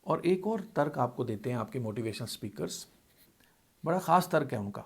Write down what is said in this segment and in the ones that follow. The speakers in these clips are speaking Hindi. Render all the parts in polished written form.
और एक और तर्क आपको देते हैं आपके मोटिवेशनल स्पीकर्स, बड़ा ख़ास तर्क है उनका।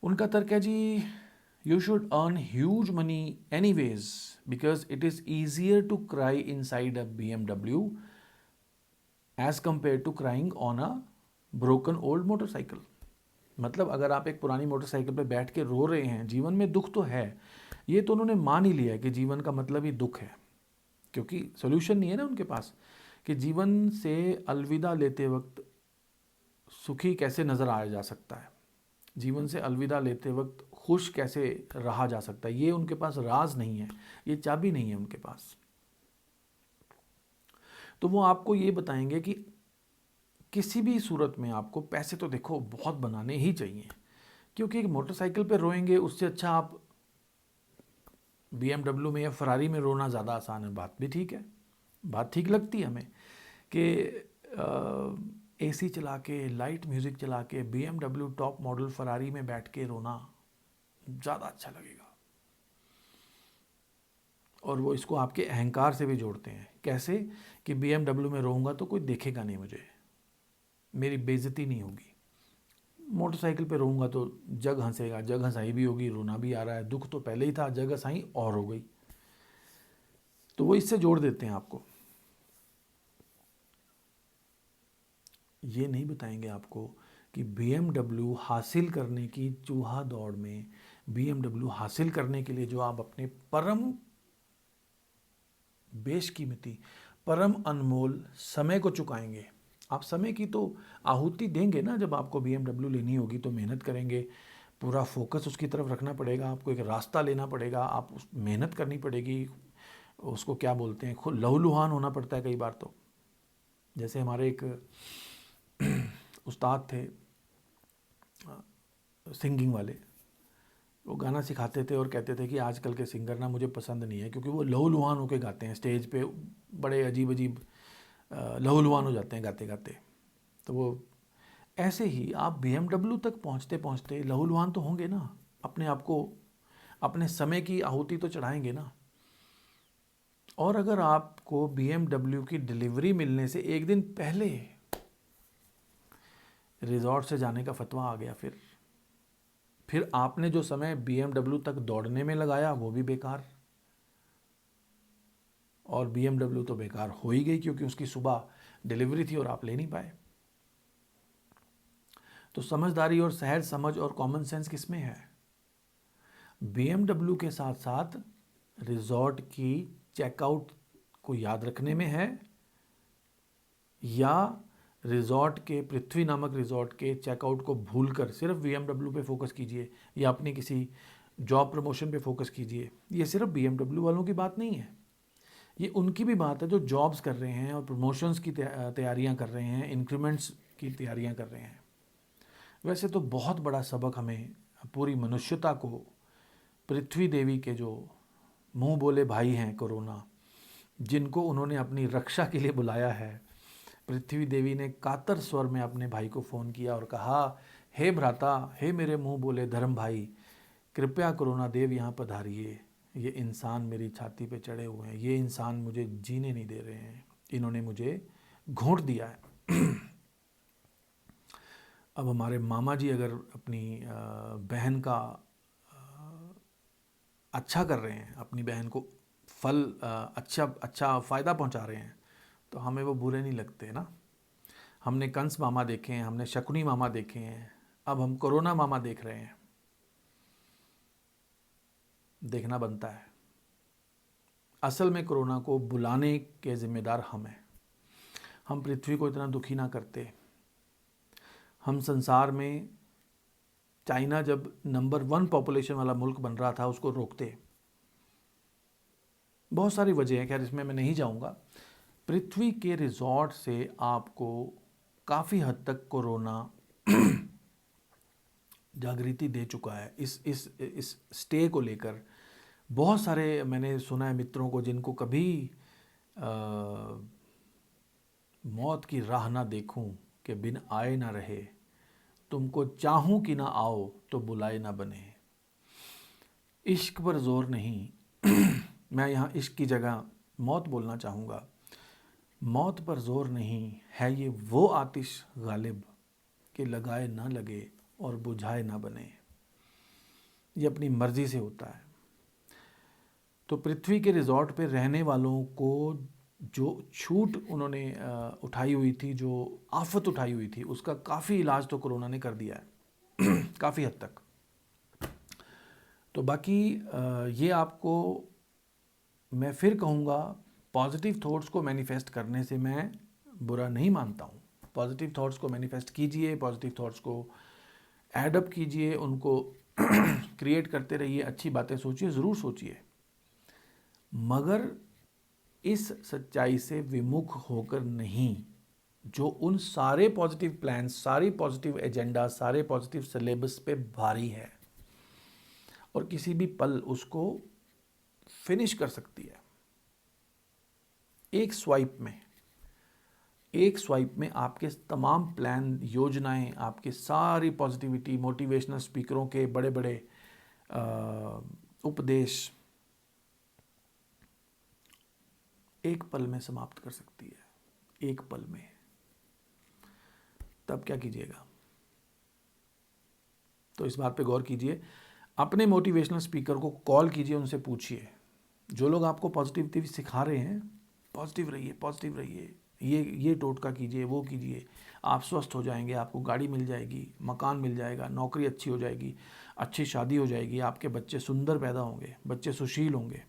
उनका तर्क है जी, you should earn huge money anyways because it is easier to cry inside a BMW as compare to crying on a broken old motorcycle. मतलब अगर आप एक पुरानी मोटरसाइकिल पे बैठ के रो रहे हैं, जीवन में दुख तो है, ये तो उन्होंने मान ही लिया है कि जीवन का मतलब ही दुख है, क्योंकि सोल्यूशन नहीं है ना उनके पास कि जीवन से अलविदा लेते वक्त सुखी कैसे नज़र आया जा सकता है, जीवन से अलविदा लेते वक्त खुश कैसे रहा जा सकता है। ये उनके पास राज नहीं है, ये चाबी नहीं है उनके पास। तो वो आपको ये बताएंगे कि किसी भी सूरत में आपको पैसे तो देखो बहुत बनाने ही चाहिए, क्योंकि एक मोटरसाइकिल पे रोएंगे उससे अच्छा आप BMW में या फरारी में रोना ज़्यादा आसान है। बात भी ठीक है, बात ठीक लगती है हमें कि AC चला के, लाइट म्यूज़िक चला के, BMW टॉप मॉडल फरारी में बैठ के रोना ज़्यादा अच्छा लगेगा। और वो इसको आपके अहंकार से भी जोड़ते हैं। कैसे कि BMW में रोऊंगा तो कोई देखेगा नहीं मुझे, मेरी बेइज्जती नहीं होगी। मोटरसाइकिल पे रोऊंगा तो जग हंसेगा, जग हंसाई भी होगी, रोना भी आ रहा है, दुख तो पहले ही था, जग हंसाई और हो गई। तो वो इससे जोड़ देते हैं आपको। ये नहीं बताएंगे आपको कि BMW हासिल करने की चूहा दौड़ में, BMW हासिल करने के लिए जो आप अपने परम बेशकीमती, परम अनमोल समय को चुकाएंगे। आप समय की तो आहुति देंगे ना, जब आपको BMW लेनी होगी तो मेहनत करेंगे, पूरा फोकस उसकी तरफ रखना पड़ेगा, आपको एक रास्ता लेना पड़ेगा, आप उस मेहनत करनी पड़ेगी, उसको क्या बोलते हैं, खुद लहूलुहान होना पड़ता है कई बार। तो जैसे हमारे एक उस्ताद थे सिंगिंग वाले, वो गाना सिखाते थे और कहते थे कि आजकल के सिंगर ना मुझे पसंद नहीं है, क्योंकि वो लहूलुहान होके गाते हैं स्टेज पे, बड़े अजीब अजीब लहूलुहान हो जाते हैं गाते गाते। तो वो ऐसे ही आप BMW तक पहुंचते पहुंचते लहूलुहान तो होंगे ना, अपने आप को, अपने समय की आहुति तो चढ़ाएंगे ना। और अगर आपको BMW की डिलीवरी मिलने से एक दिन पहले रिजॉर्ट से जाने का फतवा आ गया, फिर आपने जो समय BMW तक दौड़ने में लगाया वो भी बेकार, और BMW तो बेकार हो ही गई क्योंकि उसकी सुबह डिलीवरी थी और आप ले नहीं पाए। तो समझदारी और सहज समझ और कॉमन सेंस किस में है? BMW के साथ साथ रिजॉर्ट की चेकआउट को याद रखने में है, या रिजॉर्ट के, पृथ्वी नामक रिजॉर्ट के चेकआउट को भूलकर सिर्फ BMW पे फोकस कीजिए, या अपनी किसी जॉब प्रमोशन पे फोकस कीजिए। ये सिर्फ BMW वालों की बात नहीं है, ये उनकी भी बात है जो जॉब्स कर रहे हैं और प्रमोशंस की तैयारियां कर रहे हैं, इंक्रीमेंट्स की तैयारियां कर रहे हैं। वैसे तो बहुत बड़ा सबक हमें, पूरी मनुष्यता को, पृथ्वी देवी के जो मुंह बोले भाई हैं कोरोना, जिनको उन्होंने अपनी रक्षा के लिए बुलाया है, पृथ्वी देवी ने कातर स्वर में अपने भाई को फ़ोन किया और कहा, हे भ्राता, हे मेरे मुंह बोले धर्म भाई, कृपया कोरोना देव यहाँ पधारिए। ये इंसान मेरी छाती पे चढ़े हुए हैं, ये इंसान मुझे जीने नहीं दे रहे हैं, इन्होंने मुझे घोंट दिया है। अब हमारे मामा जी अगर अपनी बहन का अच्छा कर रहे हैं, अपनी बहन को फल अच्छा अच्छा फ़ायदा पहुंचा रहे हैं, तो हमें वो बुरे नहीं लगते ना। हमने कंस मामा देखे हैं, हमने शकुनी मामा देखे हैं, अब हम कोरोना मामा देख रहे हैं। देखना बनता है। असल में कोरोना को बुलाने के जिम्मेदार हम हैं। हम पृथ्वी को इतना दुखी ना करते। हम संसार में, चाइना जब नंबर 1 पॉपुलेशन वाला मुल्क बन रहा था, उसको रोकते। बहुत सारी वजह है, खैर इसमें मैं नहीं जाऊंगा। पृथ्वी के रिजॉर्ट से आपको काफ़ी हद तक कोरोना जागृति दे चुका है। इस स्टे को लेकर बहुत सारे मैंने सुना है मित्रों को, जिनको कभी मौत की राह ना देखूं कि बिन आए ना रहे, तुमको चाहूं कि ना आओ तो बुलाए ना बने। इश्क पर जोर नहीं, मैं यहाँ इश्क की जगह मौत बोलना चाहूँगा। मौत पर जोर नहीं है ये वो आतिश गालिब कि लगाए ना लगे और बुझाए ना बने। ये अपनी मर्जी से होता है। तो पृथ्वी के रिजॉर्ट पे रहने वालों को जो छूट उन्होंने उठाई हुई थी, जो आफत उठाई हुई थी, उसका काफ़ी इलाज तो कोरोना ने कर दिया है काफ़ी हद तक। तो बाकी ये आपको मैं फिर कहूँगा, पॉजिटिव थॉट्स को मैनिफेस्ट करने से मैं बुरा नहीं मानता हूँ। पॉजिटिव थॉट्स को मैनिफेस्ट कीजिए, पॉजिटिव थॉट्स को एडअप कीजिए, उनको क्रिएट करते रहिए, अच्छी बातें सोचिए, ज़रूर सोचिए, मगर इस सच्चाई से विमुख होकर नहीं, जो उन सारे पॉजिटिव प्लान्स, सारी पॉजिटिव एजेंडा, सारे पॉजिटिव सिलेबस पे भारी है और किसी भी पल उसको फिनिश कर सकती है। एक स्वाइप में आपके तमाम प्लान, योजनाएं, आपके सारी पॉजिटिविटी, मोटिवेशनल स्पीकरों के बड़े बड़े उपदेश एक पल में समाप्त कर सकती है, एक पल में। तब क्या कीजिएगा? तो इस बात पे गौर कीजिए, अपने मोटिवेशनल स्पीकर को कॉल कीजिए, उनसे पूछिए, जो लोग आपको पॉजिटिविटी सिखा रहे हैं, पॉजिटिव रहिए, पॉजिटिव रहिए, ये टोटका कीजिए, वो कीजिए, आप स्वस्थ हो जाएंगे, आपको गाड़ी मिल जाएगी, मकान मिल जाएगा, नौकरी अच्छी हो जाएगी, अच्छी शादी हो जाएगी, आपके बच्चे सुंदर पैदा होंगे, बच्चे सुशील होंगे।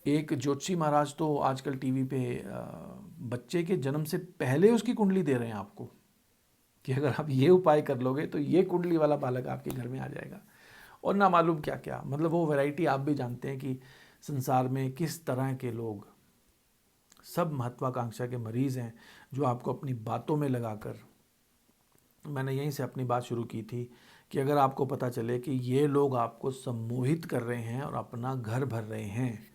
एक ज्योतिषी महाराज तो आजकल टीवी पे बच्चे के जन्म से पहले उसकी कुंडली दे रहे हैं आपको, कि अगर आप ये उपाय कर लोगे तो ये कुंडली वाला बालक आपके घर में आ जाएगा। और ना मालूम क्या क्या, मतलब वो वैरायटी आप भी जानते हैं कि संसार में किस तरह के लोग, सब महत्वाकांक्षा के मरीज़ हैं, जो आपको अपनी बातों में लगाकर, मैंने यहीं से अपनी बात शुरू की थी कि अगर आपको पता चले कि ये लोग आपको सम्मोहित कर रहे हैं और अपना घर भर रहे हैं,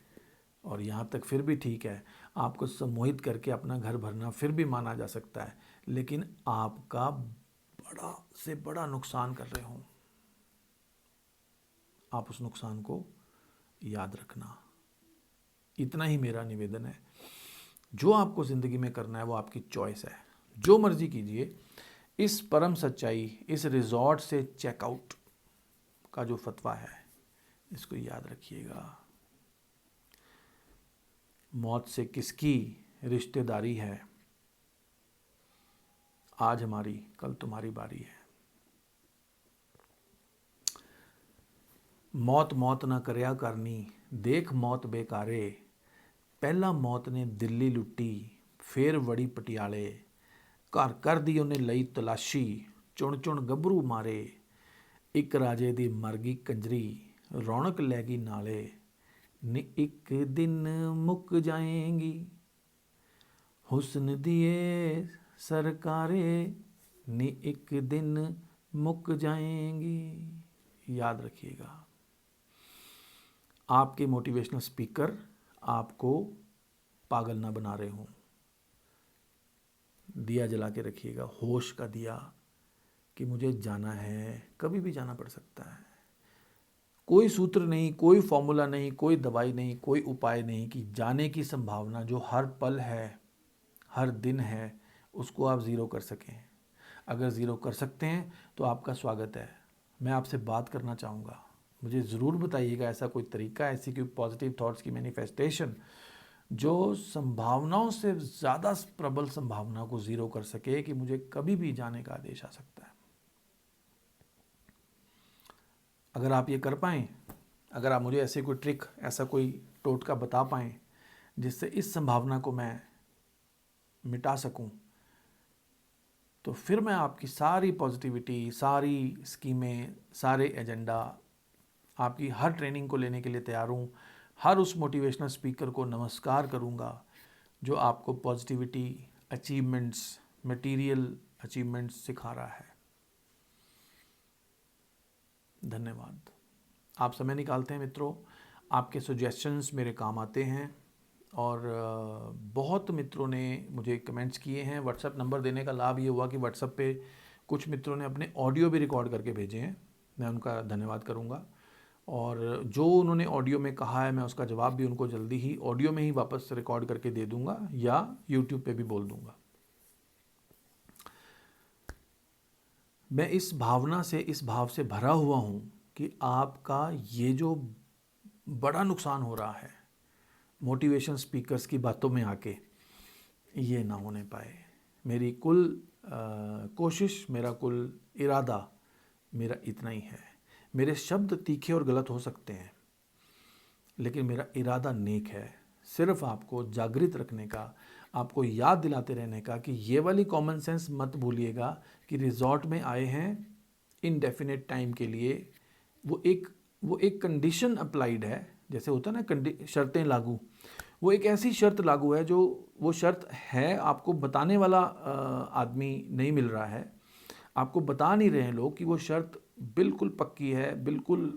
और यहाँ तक फिर भी ठीक है, आपको सम्मोहित करके अपना घर भरना फिर भी माना जा सकता है, लेकिन आपका बड़ा से बड़ा नुकसान कर रहे हों, आप उस नुकसान को याद रखना। इतना ही मेरा निवेदन है। जो आपको ज़िंदगी में करना है वो आपकी चॉइस है, जो मर्जी कीजिए। इस परम सच्चाई, इस रिजॉर्ट से चेकआउट का जो फतवा है, इसको याद रखिएगा। मौत से किसकी रिश्तेदारी है, आज हमारी कल तुम्हारी बारी है। मौत मौत ना करया करनी, देख मौत बेकारे, पहला मौत ने दिल्ली लुट्टी, फिर वड़ी पटियाले, घर घर दी उन्हें लई तलाशी, चुन चुन गभरू मारे, एक राजे दी मर गई कंजरी, रौनक लै गई नाले, नी एक दिन मुक जाएंगी, हुस्न दिए सरकारे, नी एक दिन मुक जाएंगी। याद रखिएगा, आपके मोटिवेशनल स्पीकर आपको पागल ना बना रहे हों। दिया जला के रखिएगा, होश का दिया, कि मुझे जाना है, कभी भी जाना पड़ सकता है। कोई सूत्र नहीं, कोई फॉर्मूला नहीं, कोई दवाई नहीं, कोई उपाय नहीं कि जाने की संभावना जो हर पल है, हर दिन है, उसको आप ज़ीरो कर सकें। अगर ज़ीरो कर सकते हैं तो आपका स्वागत है। मैं आपसे बात करना चाहूँगा, मुझे ज़रूर बताइएगा ऐसा कोई तरीका, ऐसी कोई पॉजिटिव थॉट्स की मैनिफेस्टेशन जो संभावनाओं से ज़्यादा प्रबल संभावना को ज़ीरो कर सके कि मुझे कभी भी जाने का आदेश आ सकता है। अगर आप ये कर पाएँ, अगर आप मुझे ऐसे कोई ट्रिक, ऐसा कोई टोटका बता पाएँ जिससे इस संभावना को मैं मिटा सकूं, तो फिर मैं आपकी सारी पॉजिटिविटी, सारी स्कीमें, सारे एजेंडा, आपकी हर ट्रेनिंग को लेने के लिए तैयार हूँ। हर उस मोटिवेशनल स्पीकर को नमस्कार करूँगा जो आपको पॉजिटिविटी, अचीवमेंट्स, मटेरियल अचीवमेंट्स सिखा रहा है। धन्यवाद। आप समय निकालते हैं मित्रों, आपके सजेशंस मेरे काम आते हैं, और बहुत मित्रों ने मुझे कमेंट्स किए हैं। व्हाट्सएप नंबर देने का लाभ ये हुआ कि व्हाट्सएप पे कुछ मित्रों ने अपने ऑडियो भी रिकॉर्ड करके भेजे हैं, मैं उनका धन्यवाद करूँगा। और जो उन्होंने ऑडियो में कहा है मैं उसका जवाब भी उनको जल्दी ही ऑडियो में ही वापस रिकॉर्ड करके दे दूंगा या यूट्यूब पे भी बोल दूंगा। मैं इस भावना से, इस भाव से भरा हुआ हूँ कि आपका ये जो बड़ा नुकसान हो रहा है मोटिवेशन स्पीकर्स की बातों में आके, ये ना होने पाए। मेरी कुल कोशिश, मेरा कुल इरादा मेरा इतना ही है। मेरे शब्द तीखे और गलत हो सकते हैं, लेकिन मेरा इरादा नेक है, सिर्फ आपको जागृत रखने का, आपको याद दिलाते रहने का कि ये वाली कॉमन सेंस मत भूलिएगा कि रिजॉर्ट में आए हैं इनडेफिनेट टाइम के लिए। वो एक कंडीशन अप्लाइड है, जैसे होता है ना शर्तें लागू। वो एक ऐसी शर्त लागू है जो वो शर्त है, आपको बताने वाला आदमी नहीं मिल रहा है, आपको बता नहीं रहे हैं लोग कि वो शर्त बिल्कुल पक्की है, बिल्कुल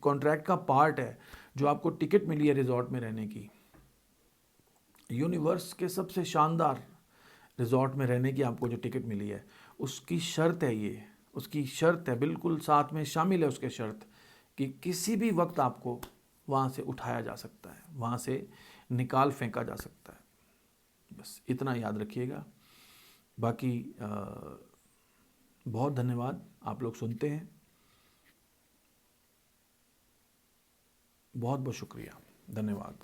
कॉन्ट्रैक्ट का पार्ट है। जो आपको टिकट मिली है रिजॉर्ट में रहने की, यूनिवर्स के सबसे शानदार रिजॉर्ट में रहने की आपको जो टिकट मिली है, उसकी शर्त है ये, उसकी शर्त है, बिल्कुल साथ में शामिल है उसके शर्त कि किसी भी वक्त आपको वहाँ से उठाया जा सकता है, वहाँ से निकाल फेंका जा सकता है। बस इतना याद रखिएगा। बाकी बहुत धन्यवाद, आप लोग सुनते हैं। बहुत बहुत शुक्रिया, धन्यवाद।